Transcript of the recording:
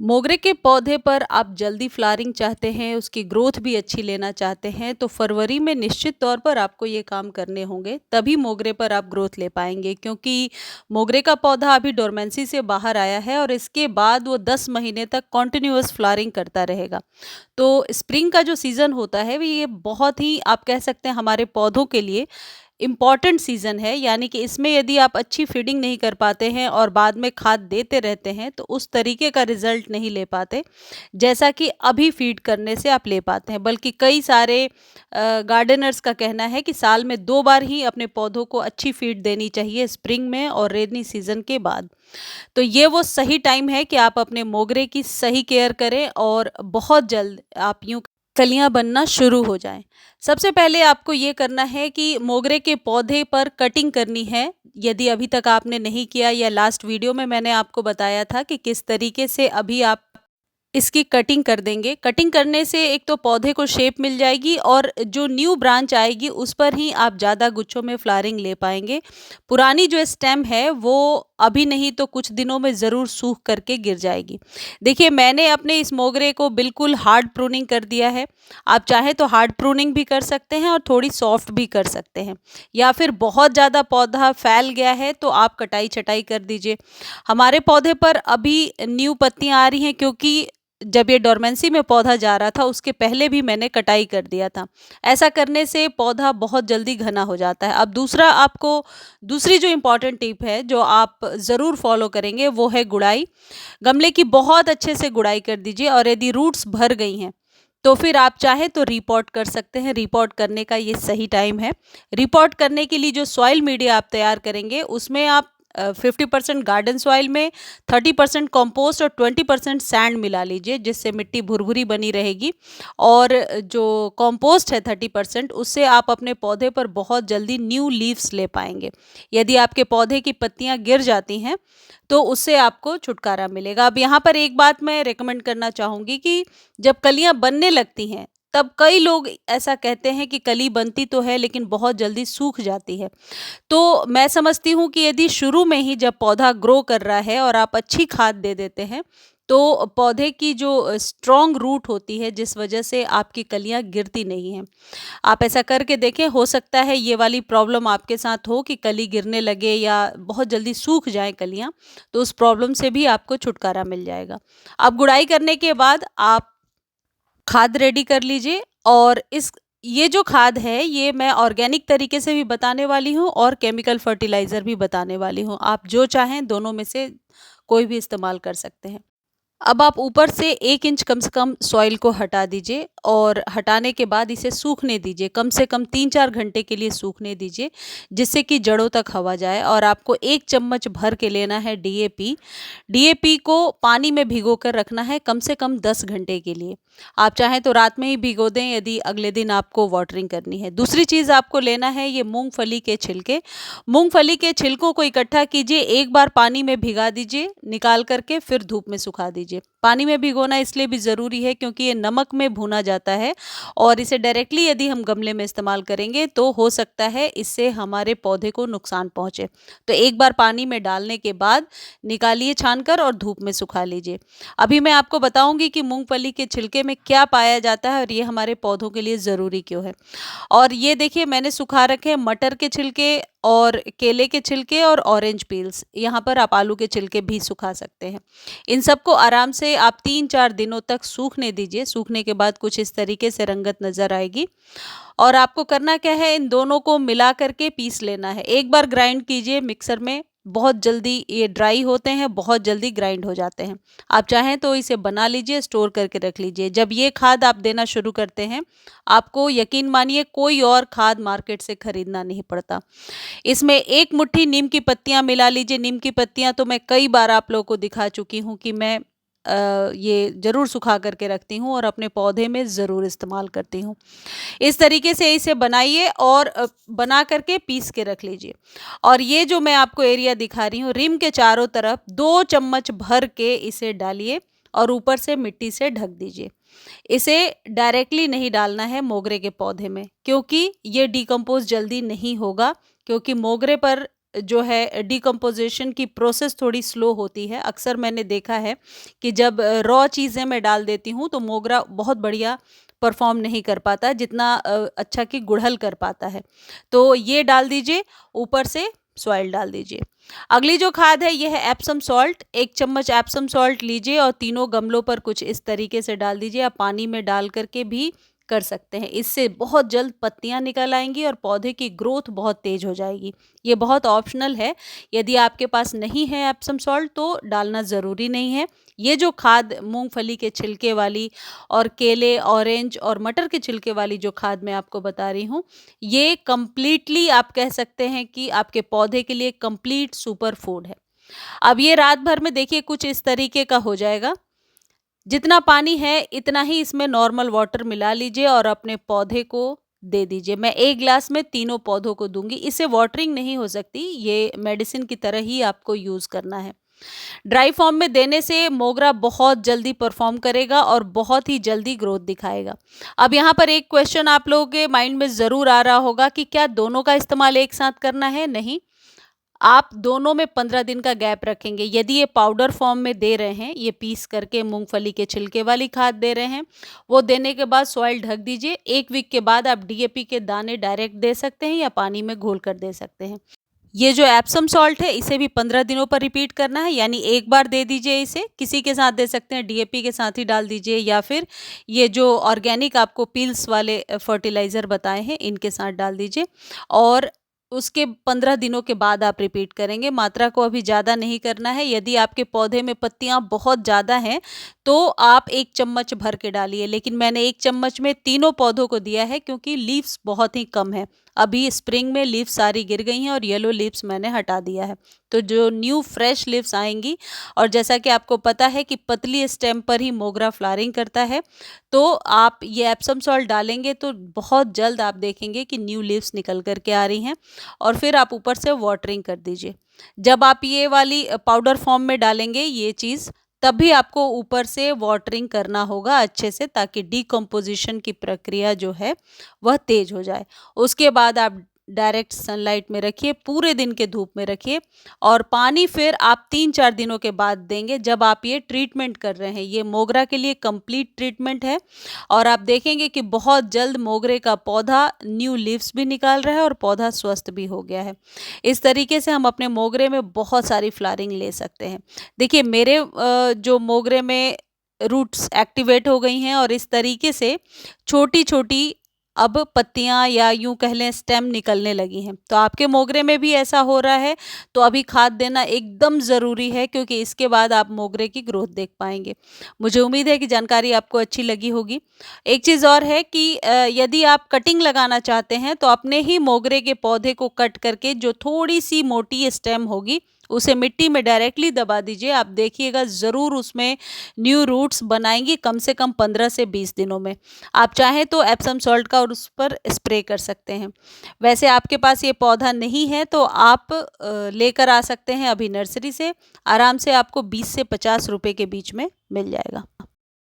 मोगरे के पौधे पर आप जल्दी फ्लावरिंग चाहते हैं, उसकी ग्रोथ भी अच्छी लेना चाहते हैं, तो फरवरी में निश्चित तौर पर आपको ये काम करने होंगे, तभी मोगरे पर आप ग्रोथ ले पाएँगे। क्योंकि मोगरे का पौधा अभी डोरमेंसी से बाहर आया है और इसके बाद वो 10 महीने तक कंटिन्यूअस फ्लावरिंग करता रहेगा। तो स्प्रिंग का जो सीज़न होता है, ये बहुत ही आप कह सकते हैं हमारे पौधों के लिए इम्पॉर्टेंट सीज़न है, यानी कि इसमें यदि आप अच्छी फीडिंग नहीं कर पाते हैं और बाद में खाद देते रहते हैं तो उस तरीके का रिजल्ट नहीं ले पाते जैसा कि अभी फीड करने से आप ले पाते हैं। बल्कि कई सारे गार्डनर्स का कहना है कि साल में 2 बार ही अपने पौधों को अच्छी फीड देनी चाहिए, स्प्रिंग में और रेनी सीज़न के बाद। तो ये वो सही टाइम है कि आप अपने मोगरे की सही केयर करें और बहुत जल्द आप यूँ कलियाँ बनना शुरू हो जाएँ। सबसे पहले आपको ये करना है कि मोगरे के पौधे पर कटिंग करनी है। यदि अभी तक आपने नहीं किया या लास्ट वीडियो में मैंने आपको बताया था कि किस तरीके से अभी आप इसकी कटिंग कर देंगे। कटिंग करने से एक तो पौधे को शेप मिल जाएगी और जो न्यू ब्रांच आएगी उस पर ही आप ज़्यादा गुच्छों में फ्लावरिंग ले पाएँगे। पुरानी जो स्टेम है वो अभी नहीं तो कुछ दिनों में ज़रूर सूख करके गिर जाएगी। देखिए, मैंने अपने इस मोगरे को बिल्कुल हार्ड प्रूनिंग कर दिया है। आप चाहें तो हार्ड प्रूनिंग भी कर सकते हैं और थोड़ी सॉफ्ट भी कर सकते हैं। या फिर बहुत ज़्यादा पौधा फैल गया है तो आप कटाई-छँटाई कर दीजिए। हमारे पौधे पर अभी न्यू पत्तियाँ आ रही हैं, क्योंकि जब ये डोरमेंसी में पौधा जा रहा था उसके पहले भी मैंने कटाई कर दिया था। ऐसा करने से पौधा बहुत जल्दी घना हो जाता है। अब दूसरा आपको दूसरी जो इम्पोर्टेंट टिप है जो आप ज़रूर फॉलो करेंगे वो है गुड़ाई। गमले की बहुत अच्छे से गुड़ाई कर दीजिए और यदि रूट्स भर गई हैं तो फिर आप चाहें तो रीपॉट कर सकते हैं। रीपॉट करने का ये सही टाइम है। रीपॉट करने के लिए जो सॉइल मीडिया आप तैयार करेंगे उसमें आप 50% गार्डन सॉइल में 30% कंपोस्ट और 20% सैंड मिला लीजिए, जिससे मिट्टी भुरभुरी बनी रहेगी। और जो कंपोस्ट है 30%, उससे आप अपने पौधे पर बहुत जल्दी न्यू लीव्स ले पाएंगे। यदि आपके पौधे की पत्तियां गिर जाती हैं तो उससे आपको छुटकारा मिलेगा। अब यहाँ पर एक बात मैं रेकमेंड करना चाहूँगी कि जब कलियां बनने लगती हैं तब कई लोग ऐसा कहते हैं कि कली बनती तो है लेकिन बहुत जल्दी सूख जाती है। तो मैं समझती हूँ कि यदि शुरू में ही जब पौधा ग्रो कर रहा है और आप अच्छी खाद दे देते हैं तो पौधे की जो स्ट्रॉन्ग रूट होती है जिस वजह से आपकी कलियां गिरती नहीं हैं। आप ऐसा करके देखें, हो सकता है ये वाली प्रॉब्लम आपके साथ हो कि कली गिरने लगे या बहुत जल्दी सूख जाए कलियां, तो उस प्रॉब्लम से भी आपको छुटकारा मिल जाएगा। अब गुड़ाई करने के बाद आप खाद रेडी कर लीजिए। और इस ये जो खाद है ये मैं ऑर्गेनिक तरीके से भी बताने वाली हूँ और केमिकल फर्टिलाइज़र भी बताने वाली हूँ। आप जो चाहें दोनों में से कोई भी इस्तेमाल कर सकते हैं। अब आप ऊपर से 1 इंच कम से कम सॉइल को हटा दीजिए और हटाने के बाद इसे सूखने दीजिए। कम से कम 3-4 घंटे के लिए सूखने दीजिए, जिससे कि जड़ों तक हवा जाए। और आपको 1 चम्मच भर के लेना है डीएपी। डीएपी को पानी में भिगोकर रखना है कम से कम 10 घंटे के लिए। आप चाहें तो रात में ही भिगो दें यदि अगले दिन आपको वाटरिंग करनी है। दूसरी चीज़ आपको लेना है ये मूँगफली के छिलके। मूँगफली के छिलकों को इकट्ठा कीजिए, एक बार पानी में भिगा दीजिए, निकाल करके फिर धूप में सुखा दीजिए। पानी में भिगोना इसलिए भी ज़रूरी है क्योंकि ये नमक में भुना जाता है और इसे डायरेक्टली यदि हम गमले में इस्तेमाल करेंगे तो हो सकता है इससे हमारे पौधे को नुकसान पहुँचे। तो एक बार पानी में डालने के बाद निकालिए छानकर और धूप में सुखा लीजिए। अभी मैं आपको बताऊंगी कि मूंगफली के छिलके में क्या पाया जाता है और ये हमारे पौधों के लिए ज़रूरी क्यों है। और ये देखिए, मैंने सुखा रखे हैं मटर के छिलके और केले के छिलके और ऑरेंज पील्स। यहाँ पर आप आलू के छिलके भी सुखा सकते हैं। इन सबको आराम से आप 3-4 दिनों तक सूखने दीजिए। सूखने के बाद कुछ इस तरीके से रंगत नज़र आएगी। और आपको करना क्या है, इन दोनों को मिला करके पीस लेना है। एक बार ग्राइंड कीजिए मिक्सर में, बहुत जल्दी ये ड्राई होते हैं, बहुत जल्दी ग्राइंड हो जाते हैं। आप चाहें तो इसे बना लीजिए, स्टोर करके रख लीजिए। जब ये खाद आप देना शुरू करते हैं, आपको यकीन मानिए कोई और खाद मार्केट से खरीदना नहीं पड़ता। इसमें 1 मुट्ठी नीम की पत्तियाँ मिला लीजिए। नीम की पत्तियाँ तो मैं कई बार आप लोगों को दिखा चुकी हूँ कि मैं ये ज़रूर सुखा करके रखती हूँ और अपने पौधे में ज़रूर इस्तेमाल करती हूँ। इस तरीके से इसे बनाइए और बना करके पीस के रख लीजिए। और ये जो मैं आपको एरिया दिखा रही हूँ, रिम के चारों तरफ 2 चम्मच भर के इसे डालिए और ऊपर से मिट्टी से ढक दीजिए। इसे डायरेक्टली नहीं डालना है मोगरे के पौधे में, क्योंकि ये डिकम्पोज जल्दी नहीं होगा। क्योंकि मोगरे पर जो है डिकम्पोजिशन की प्रोसेस थोड़ी स्लो होती है। अक्सर मैंने देखा है कि जब रॉ चीज़ें मैं डाल देती हूँ तो मोगरा बहुत बढ़िया परफॉर्म नहीं कर पाता जितना अच्छा कि गुड़हल कर पाता है। तो ये डाल दीजिए, ऊपर से सॉइल डाल दीजिए। अगली जो खाद है ये है एप्सम सॉल्ट। 1 चम्मच एप्सम सॉल्ट लीजिए और तीनों गमलों पर कुछ इस तरीके से डाल दीजिए। आप पानी में डाल करके भी कर सकते हैं। इससे बहुत जल्द पत्तियां निकल आएंगी और पौधे की ग्रोथ बहुत तेज हो जाएगी। ये बहुत ऑप्शनल है। यदि आपके पास नहीं है एप्सम सॉल्ट तो डालना ज़रूरी नहीं है। ये जो खाद मूंगफली के छिलके वाली और केले, ऑरेंज और मटर के छिलके वाली जो खाद मैं आपको बता रही हूँ, ये कंप्लीटली आप कह सकते हैं कि आपके पौधे के लिए कंप्लीट सुपर फूड है। अब ये रात भर में देखिए कुछ इस तरीके का हो जाएगा। जितना पानी है इतना ही इसमें नॉर्मल वाटर मिला लीजिए और अपने पौधे को दे दीजिए। मैं 1 ग्लास में तीनों पौधों को दूंगी। इससे वाटरिंग नहीं हो सकती, ये मेडिसिन की तरह ही आपको यूज़ करना है। ड्राई फॉर्म में देने से मोगरा बहुत जल्दी परफॉर्म करेगा और बहुत ही जल्दी ग्रोथ दिखाएगा। अब यहाँ पर एक क्वेश्चन आप लोगों के माइंड में ज़रूर आ रहा होगा कि क्या दोनों का इस्तेमाल एक साथ करना है? नहीं, आप दोनों में 15 दिन का गैप रखेंगे। यदि ये पाउडर फॉर्म में दे रहे हैं, ये पीस करके मूंगफली के छिलके वाली खाद दे रहे हैं, वो देने के बाद सॉइल ढक दीजिए। 1 वीक के बाद आप डीएपी के दाने डायरेक्ट दे सकते हैं या पानी में घोल कर दे सकते हैं। ये जो एप्सम सॉल्ट है इसे भी 15 दिनों पर रिपीट करना है, यानी एक बार दे दीजिए। इसे किसी के साथ दे सकते हैं, डीएपी के साथ ही डाल दीजिए या फिर ये जो ऑर्गेनिक आपको पील्स वाले फर्टिलाइज़र बताए हैं इनके साथ डाल दीजिए। और उसके 15 दिनों के बाद आप रिपीट करेंगे। मात्रा को अभी ज़्यादा नहीं करना है। यदि आपके पौधे में पत्तियां बहुत ज़्यादा हैं तो आप 1 चम्मच भर के डालिए, लेकिन मैंने 1 चम्मच में तीनों पौधों को दिया है क्योंकि लीव्स बहुत ही कम है। अभी स्प्रिंग में लीव्स सारी गिर गई हैं और येलो लीव्स मैंने हटा दिया है। तो जो न्यू फ्रेश लीव्स आएंगी, और जैसा कि आपको पता है कि पतली स्टेम पर ही मोगरा फ्लावरिंग करता है, तो आप ये एप्सम सॉल्ट डालेंगे तो बहुत जल्द आप देखेंगे कि न्यू लीव्स निकल कर के आ रही हैं। और फिर आप ऊपर से वाटरिंग कर दीजिए। जब आप ये वाली पाउडर फॉर्म में डालेंगे ये चीज़, तब भी आपको ऊपर से वाटरिंग करना होगा अच्छे से, ताकि डिकम्पोजिशन की प्रक्रिया जो है वह तेज हो जाए। उसके बाद आप डायरेक्ट सनलाइट में रखिए, पूरे दिन के धूप में रखिए। और पानी फिर आप 3-4 दिनों के बाद देंगे जब आप ये ट्रीटमेंट कर रहे हैं। ये मोगरा के लिए कंप्लीट ट्रीटमेंट है और आप देखेंगे कि बहुत जल्द मोगरे का पौधा न्यू लीव्स भी निकाल रहा है और पौधा स्वस्थ भी हो गया है। इस तरीके से हम अपने मोगरे में बहुत सारी फ्लावरिंग ले सकते हैं। देखिए मेरे जो मोगरे में रूट्स एक्टिवेट हो गई हैं और इस तरीके से छोटी छोटी अब पत्तियां या यूं कह लें स्टेम निकलने लगी हैं। तो आपके मोगरे में भी ऐसा हो रहा है तो अभी खाद देना एकदम ज़रूरी है, क्योंकि इसके बाद आप मोगरे की ग्रोथ देख पाएंगे। मुझे उम्मीद है कि जानकारी आपको अच्छी लगी होगी। एक चीज़ और है कि यदि आप कटिंग लगाना चाहते हैं तो अपने ही मोगरे के पौधे को कट करके जो थोड़ी सी मोटी स्टेम होगी उसे मिट्टी में डायरेक्टली दबा दीजिए। आप देखिएगा ज़रूर उसमें न्यू रूट्स बनाएंगी कम से कम 15 से 20 दिनों में। आप चाहें तो एप्सम सॉल्ट का और उस पर स्प्रे कर सकते हैं। वैसे आपके पास ये पौधा नहीं है तो आप लेकर आ सकते हैं अभी नर्सरी से। आराम से आपको 20 से 50 रुपए के बीच में मिल जाएगा।